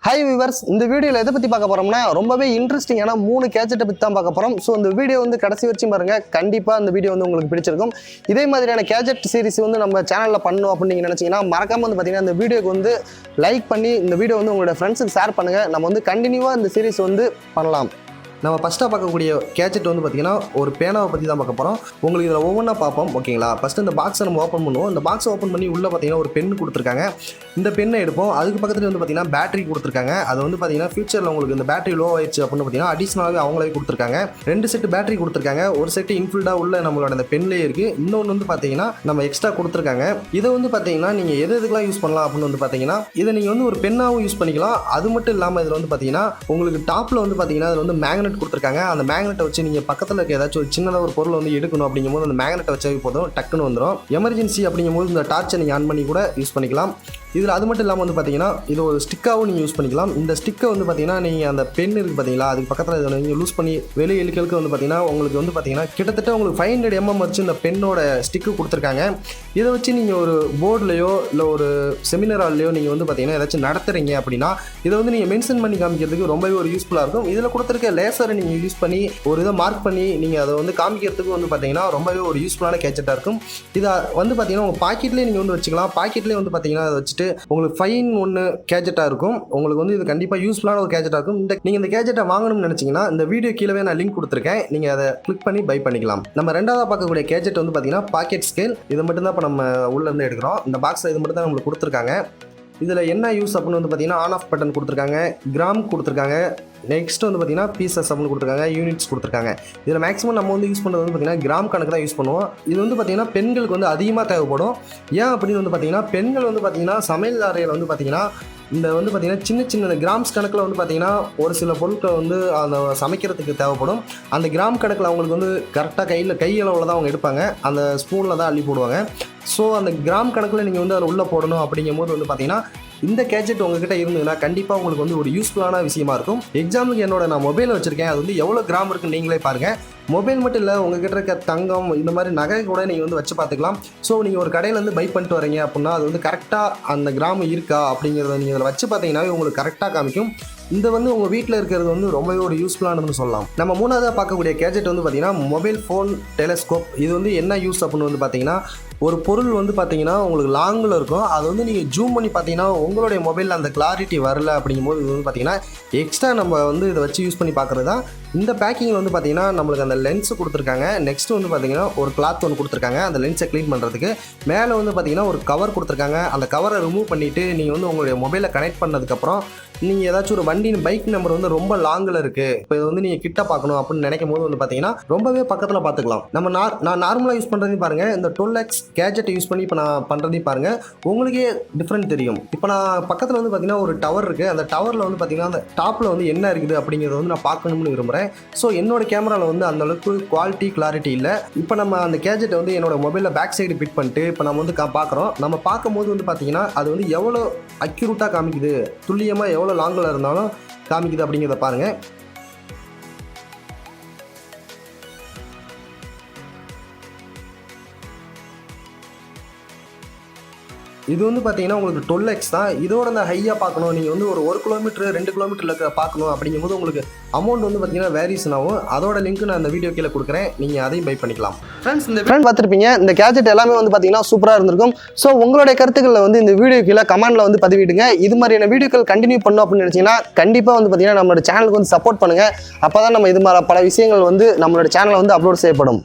Hi viewers, இந்த வீடியோவில் எதை பற்றி பார்க்க போகிறோம்னா ரொம்பவே இன்ட்ரெஸ்டிங்கான 3 கேஜெட்டை பற்றி தான் பார்க்க போகிறோம். ஸோ இந்த வீடியோ வந்து கடைசி வரைக்கும் பாருங்கள். கண்டிப்பாக இந்த வீடியோ வந்து உங்களுக்கு பிடிச்சிருக்கும். இதே மாதிரியான கேஜெட் சீரிஸ் வந்து நம்ம சேனலில் பண்ணணும் அப்படின்னு நீங்கள் நினச்சிங்கன்னா மறக்காமல் வந்து பார்த்தீங்கன்னா இந்த வீடியோக்கு வந்து லைக் பண்ணி இந்த வீடியோ வந்து உங்களோட ஃப்ரெண்ட்ஸுக்கு ஷேர் பண்ணுங்கள். நம்ம வந்து கண்டினியூவாக இந்த சீரிஸ் வந்து பண்ணலாம். நம்ம ஃபஸ்ட்டாக பார்க்கக்கூடிய கேஜெட் வந்து பார்த்திங்கன்னா ஒரு பேனாவை பற்றி தான் பார்க்க போகிறோம். உங்களுக்கு இதில் ஒவ்வொன்றா பார்ப்போம், ஓகேங்களா? ஃபஸ்ட்டு இந்த பாக்ஸை நம்ம ஓப்பன் பண்ணுவோம். இந்த பாக்ஸை ஓப்பன் பண்ணி உள்ளே பார்த்திங்கன்னா ஒரு பென் கொடுத்துருக்காங்க. இந்த பெண்ணை எடுப்போம். அதுக்கு பக்கத்தில் வந்து பார்த்திங்கன்னா பேட்டரி கொடுத்துருக்காங்க. அது வந்து பார்த்திங்கன்னா ஃபியூச்சரில் உங்களுக்கு இந்த பேட்டரி லோ ஆயிடுச்சு அப்படின்னு பார்த்திங்கன்னா அடிஷ்னலாகவே அவங்களே கொடுத்துருக்காங்க. 2 செட்டு பேட்டரி கொடுத்துருக்காங்க. ஒரு செட்டு இன்ஃபில்டாக உள்ள நம்மளோட அந்த பென்லேயே இருக்குது. இன்னொன்று வந்து பார்த்திங்கன்னா நம்ம எக்ஸ்ட்ரா கொடுத்துருக்காங்க. இதை வந்து பார்த்திங்கன்னா நீங்கள் எதுக்கெல்லாம் யூஸ் பண்ணலாம் அப்படின்னு வந்து பார்த்திங்கன்னா இதை நீங்கள் வந்து ஒரு பெண்ணாகவும் யூஸ் பண்ணிக்கலாம். அது மட்டும் இல்லாமல் இதில் வந்து பார்த்திங்கன்னா உங்களுக்கு டாப்பில் வந்து பார்த்திங்கன்னா அதில் வந்து மேக்னெட் கொடுத்துருக்காங்க. அந்த மேக்னெட்டை வச்சு நீங்கள் பக்கத்தில் இருக்க ஏதாச்சும் ஒரு சின்னதாக ஒரு பொருளை வந்து எடுக்கணும் அப்படிங்கும்போது அந்த மேக்னெட்டை வச்சாவே போதும், டக்குன்னு வந்துடும். எமர்ஜென்சி அப்படிங்கும்போது இந்த டார்ச்சை நீங்கள் ஆன் பண்ணி கூட யூஸ் பண்ணிக்கலாம். இதில் அது மட்டும் இல்லாமல் வந்து பார்த்தீங்கன்னா இது ஒரு ஸ்டிக்காகவும் நீங்கள் யூஸ் பண்ணிக்கலாம். இந்த ஸ்டிக்கை வந்து பார்த்தீங்கன்னா நீங்கள் அந்த பென் இருக்குது பார்த்தீங்களா, அதுக்கு பக்கத்தில் இதை நீங்கள் லூஸ் பண்ணி வெளியே இழுக்களுக்கு வந்து பார்த்தீங்கன்னா உங்களுக்கு வந்து பார்த்தீங்கன்னா கிட்டத்தட்ட உங்களுக்கு 500 mm வச்சு இந்த பென்னோட ஸ்டிக்கு கொடுத்துருக்காங்க. இதை வச்சு நீங்கள் ஒரு போர்ட்லையோ இல்லை ஒரு செமினார் ஹால்லையோ நீங்கள் வந்து பார்த்தீங்கன்னா ஏதாச்சும் நடத்துகிறீங்க அப்படின்னா இதை வந்து நீங்கள் மென்ஷன் பண்ணி காமிக்கிறதுக்கு ரொம்பவே ஒரு யூஸ்ஃபுல்லாக இருக்கும். இதில் கொடுத்துருக்க லேசரை நீங்கள் யூஸ் பண்ணி ஒரு இதை மார்க் பண்ணி நீங்கள் அதை வந்து காமிக்கிறதுக்கு வந்து பார்த்தீங்கன்னா ரொம்பவே ஒரு யூஸ்ஃபுல்லான கேஜெட்டாக இருக்கும். இதை வந்து பார்த்தீங்கன்னா உங்கள் பாக்கெட்லேயே நீங்கள் வந்து வச்சுக்கலாம். பாக்கெட்லேயே வந்து பார்த்தீங்கன்னா அதை வச்சுட்டு உங்களுக்கு 5-in-1 கேஜெட்டாக இருக்கும். உங்களுக்கு வந்து இது கண்டிப்பாக யூஸ்ஃபுல்லான ஒரு கேஜெட்டாக இருக்கும். நீங்கள் இந்த கேஜெட்டை வாங்கணும்னு நினச்சிங்கன்னா இந்த வீடியோ கீழே நான் லிங்க் கொடுத்துருக்கேன், நீங்கள் அதை கிளிக் பண்ணி பை பண்ணிக்கலாம். நம்ம ரெண்டாவதாக பார்க்கக்கூடிய கேஜெட் வந்து பார்த்தீங்கன்னா பாக்கெட் ஸ்கேல். இதை மட்டும்தான் இப்போ நம்ம உள்ளேருந்து எடுக்கிறோம். இந்த பாக்ஸில் இது மட்டும் தான் நம்மளுக்கு கொடுத்துருக்காங்க. இதில் என்ன யூஸ் அப்படின்னு வந்து பார்த்தீங்கன்னா ஆன் ஆஃப் பட்டன் கொடுத்துருக்காங்க, கிராம் கொடுத்துருக்காங்க, நெக்ஸ்ட் வந்து பார்த்தீங்கன்னா பீசஸ் அப்படின்னு கொடுத்துருக்காங்க, யூனிட்ஸ் கொடுத்துருக்காங்க. இதில் மேக்ஸிமம் நம்ம வந்து யூஸ் பண்ணுறது வந்து பார்த்தீங்கன்னா கிராம் கணக்கு தான் யூஸ் பண்ணுவோம். இது வந்து பார்த்தீங்கன்னா பெண்களுக்கு வந்து அதிகமாக தேவைப்படும். ஏன் அப்படின்னு வந்து பார்த்தீங்கன்னா பெண்கள் வந்து பார்த்தீங்கன்னா சமையல் அறையில் வந்து பார்த்தீங்கன்னா இந்த வந்து பார்த்திங்கன்னா சின்ன சின்ன கிராம்ஸ் கணக்கில் வந்து பார்த்திங்கன்னா ஒரு சில பொருட்கள் வந்து அந்த சமைக்கிறதுக்கு தேவைப்படும். அந்த கிராம் கணக்கில் அவங்களுக்கு வந்து கரெக்டாக கை அளவில் தான் அவங்க எடுப்பாங்க. அந்த ஸ்பூனில் தான் அள்ளி போடுவாங்க. ஸோ அந்த கிராம் கணக்கில் நீங்கள் வந்து அதில் உள்ளே போடணும் அப்படிங்கும்போது வந்து பார்த்திங்கன்னா இந்த கேஜெட் உங்ககிட்ட இருந்ததுன்னா கண்டிப்பாக உங்களுக்கு வந்து ஒரு யூஸ்ஃபுல்லான விஷயமா இருக்கும். எக்ஸாம்பிளுக்கு நான் மொபைல் வச்சுருக்கேன், அது வந்து எவ்வளோ கிராம் இருக்குன்னு நீங்களே பாருங்கள். மொபைல் மட்டும் இல்லை, உங்ககிட்ட இருக்க தங்கம் இந்த மாதிரி நகை கூட நீங்கள் வந்து வச்சு பார்த்துக்கலாம். ஸோ நீங்கள் ஒரு கடையிலேருந்து பை பண்ணிட்டு வரீங்க அப்படின்னா அது வந்து கரெக்டாக அந்த கிராம் இருக்கா அப்படிங்கிறத நீங்கள் அதில் வச்சு பார்த்தீங்கன்னாவே உங்களுக்கு கரெக்டாக காமிக்கும். இந்த வந்து உங்கள் வீட்டில் இருக்கிறது வந்து ரொம்பவே ஒரு யூஸ்ஃபுல்லானதுன்னு சொல்லலாம். நம்ம மூணாவதாக பார்க்கக்கூடிய கேஜெட் வந்து பார்த்திங்கன்னா மொபைல் ஃபோன் டெலஸ்கோப். இது வந்து என்ன யூஸ் அப்படின்னு வந்து பார்த்திங்கன்னா ஒரு பொருள் வந்து பார்த்திங்கன்னா உங்களுக்கு லாங்கில் இருக்கும். அது வந்து நீங்கள் ஜூம் பண்ணி பார்த்தீங்கன்னா உங்களுடைய மொபைலில் அந்த கிளாரிட்டி வரல அப்படிங்கும்போது இது வந்து பார்த்திங்கன்னா எக்ஸ்ட்ரா நம்ம வந்து இதை வச்சு யூஸ் பண்ணி பார்க்குறது தான். இந்த பேக்கிங்கில் வந்து பார்த்திங்கன்னா நம்மளுக்கு அந்த லென்ஸு கொடுத்துருக்காங்க. நெக்ஸ்ட் வந்து பார்த்திங்கன்னா ஒரு கிளாத் ஒன்று கொடுத்துருக்காங்க அந்த லென்ஸை க்ளீன் பண்ணுறதுக்கு. மேலே வந்து பார்த்திங்கன்னா ஒரு கவர் கொடுத்துருக்காங்க. அந்த கவரை ரிமூவ் பண்ணிவிட்டு நீங்கள் வந்து உங்களுடைய மொபைலை கனெக்ட் பண்ணதுக்கப்புறம் நீங்கள் ஏதாச்சும் ஒரு வண்டியின் பைக் நம்பர் வந்து ரொம்ப லாங்கில் இருக்குது, இப்போ இதை வந்து நீங்கள் கிட்ட பார்க்கணும் அப்படின்னு நினைக்கும் போது வந்து பார்த்தீங்கன்னா ரொம்பவே பக்கத்தில் பார்த்துக்கலாம். நான் நார்மலாக யூஸ் பண்ணுறதையும் பாருங்கள், இந்த 12X கேஜெட்டை யூஸ் பண்ணி இப்போ நான் பண்ணுறதையும் பாருங்கள், உங்களுக்கே டிஃப்ரெண்ட் தெரியும். இப்போ நான் பக்கத்தில் வந்து பார்த்தீங்கன்னா ஒரு டவர் இருக்குது. அந்த டவரில் வந்து பார்த்தீங்கன்னா அந்த டாப்பில் வந்து என்ன இருக்குது அப்படிங்கிறத வந்து நான் பார்க்கணும்னு விரும்புகிறேன். ஸோ என்னோட கேமராவில் வந்து அந்தளவுக்கு குவாலிட்டி கிளாரிட்டி இல்லை. இப்போ நம்ம அந்த கேஜெட்டை வந்து என்னோட மொபைலில் பேக் சைடு ஃபிட் பண்ணிட்டு இப்போ நம்ம வந்து பார்க்குறோம். நம்ம பார்க்கும்போது வந்து பார்த்தீங்கன்னா அது வந்து எவ்வளோ அக்யூரேட்டாக காமிக்குது, துல்லியமாக எவ்வளோ லாங்கில் இருந்தாலும் காமிக்குது அப்படிங்கிறத பாருங்கள். இது வந்து பார்த்தீங்கன்னா உங்களுக்கு 12X தான். இதோட அந்த ஹையாக பார்க்கணும், நீங்கள் வந்து ஒரு 1 கிலோமீட்டர் 2 கிலோமீட்டரில் இருக்க பார்க்கணும் அப்படிங்கும்போது உங்களுக்கு அமௌண்ட் வந்து பார்த்தீங்கன்னா வேரியேஷன் ஆகும். அதோட லிங்க் நான் இந்த வீடியோ கீழே கொடுக்குறேன், நீங்கள் அதையும் பை பண்ணிக்கலாம். ஃப்ரெண்ட்ஸ், இந்த ஃப்ரெண்ட் பார்த்துருப்பீங்க. இந்த கேஜெட் எல்லாமே வந்து பார்த்தீங்கன்னா சூப்பராக இருந்திருக்கும். ஸோ உங்களுடைய கருத்துக்களை வந்து இந்த வீடியோ கீழே கமெண்ட்டில் வந்து பதிவிடுங்க. இது மாதிரியான வீடியோக்கள் கண்டினியூ பண்ணணும் அப்படின்னு நினச்சிங்கன்னா கண்டிப்பாக வந்து பார்த்தீங்கன்னா நம்மளோட சேனலுக்கு வந்து சப்போர்ட் பண்ணுங்கள். அப்போ தான் நம்ம இது மாதிரி பல விஷயங்கள் வந்து நம்மளோட சேனலில் வந்து அப்லோட் செய்யப்படும்.